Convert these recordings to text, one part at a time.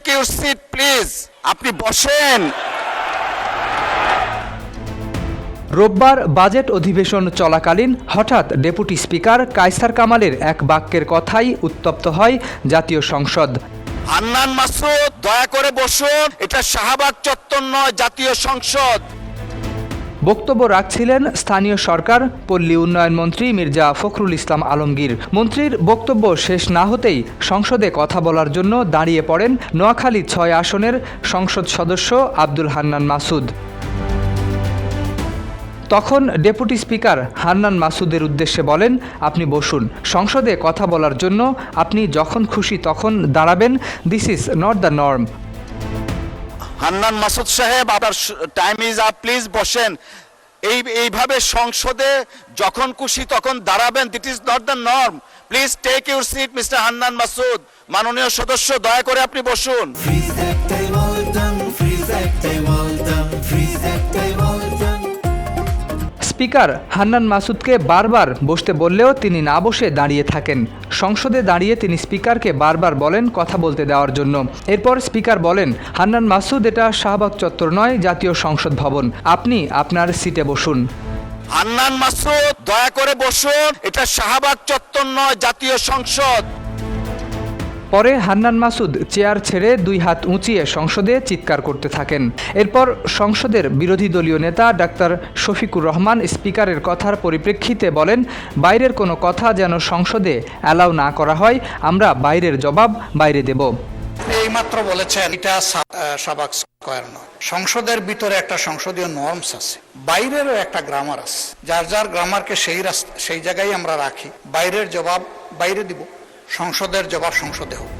Take your seat please, আপনি বসেন। রোববার বাজেট অধিবেশন চলাকালীন হঠাৎ ডেপুটি স্পিকার কায়সার কামালের এক বাক্যের কথাই উত্তপ্ত হয় জাতীয় সংসদ। হান্নান মাসুদ, দয়া করে বসুন, এটা শাহবাগ চত্বর নয়, জাতীয় সংসদ। বক্তব্য রাখছিলেন স্থানীয় সরকার পল্লী উন্নয়ন মন্ত্রী মির্জা ফখরুল ইসলাম আলমগীর। মন্ত্রীর বক্তব্য শেষ না হতেই সংসদে কথা বলার জন্য দাঁড়িয়ে পড়েন নোয়াখালী ৬ আসনের সংসদ সদস্য আব্দুল হান্নান মাসুদ। তখন ডেপুটি স্পিকার হান্নান মাসুদের উদ্দেশ্যে বলেন, আপনি বসুন, সংসদে কথা বলার জন্য আপনি যখন খুশি তখন দাঁড়াবেন, this is not the norm. Hannan Masud সাহেব, আপনার টাইম ইজ আপ, প্লিজ বসেন। এইভাবে সংসদে যখন খুশি তখন দাঁড়াবেন, this is not the norm. Please take your seat mister Hannan Masud. মাননীয় সদস্য, দয়া করে আপনি বসুন। স্পিকার হান্নান মাসুদকে বারবার বসতে বললেও তিনি না বসে দাঁড়িয়ে থাকেন। সংসদে দাঁড়িয়ে তিনি স্পিকারকে বারবার বলেন কথা বলতে দেওয়ার জন্য। এরপর স্পিকার বলেন, হান্নান মাসুদ, এটা শাহবাগ চত্বর নয়, জাতীয় সংসদ ভবন, আপনি আপনার সিটে বসুন। হান্নান মাসুদ, দয়া করে বসুন, এটা শাহবাগ চত্বর নয়, জাতীয় সংসদ। পরে হান্নান মাসুদ চেয়ার ছেড়ে 2 হাত উঁচিয়ে সংসদে চিৎকার করতে থাকেন। এরপর সংসদের বিরোধী দলীয় নেতা ডাক্তার শফিকুর রহমান স্পিকারের কথার পরিপ্রেক্ষিতে বলেন, বাইরের কোনো কথা যেন সংসদে অ্যালাউ না করা হয়, আমরা বাইরের জবাব বাইরে দেব। এইমাত্র বলেছেন এটা শাহবাগ স্কয়ার নয়, সংসদের ভিতরে একটা সংসদীয় নর্মস আছে, বাইরেরও একটা গ্রামার আছে, যার যার গ্রামারকে সেই জায়গায় আমরা রাখি। বাইরের জবাব বাইরে দিব, সংসদের জবাব সংসদে হোক।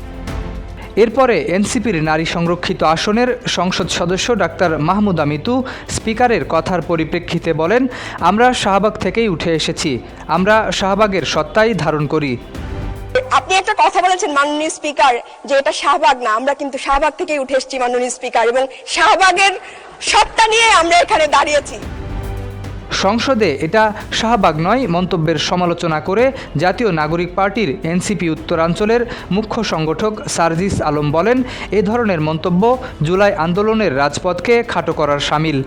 এরপরে এনসিপির নারী সংরক্ষিত আসনের সংসদ সদস্য ডাক্তার মাহমুদা মিতু স্পিকারের কথার পরিপ্রেক্ষিতে বলেন, আমরা শাহবাগ থেকেই উঠে এসেছি, আমরা শাহবাগের সত্তাই ধারণ করি। আপনি একটা কথা বলেছেন মাননীয় স্পিকার, যে এটা শাহবাগ না, আমরা কিন্তু শাহবাগ থেকেই উঠে এসেছি মাননীয় স্পিকার, এবং শাহবাগের সত্তা নিয়ে আমরা এখানে দাঁড়িয়েছি। সংসদে এটা শাহবাগ নয় মন্তব্যের সমালোচনা করে জাতীয় নাগরিক পার্টির এনসিপি উত্তরাঞ্চলের মুখ্য সংগঠক সার্জিস আলম বলেন, এ ধরনের মন্তব্য জুলাই আন্দোলনের রাজপথকে খাটো করার শামিল।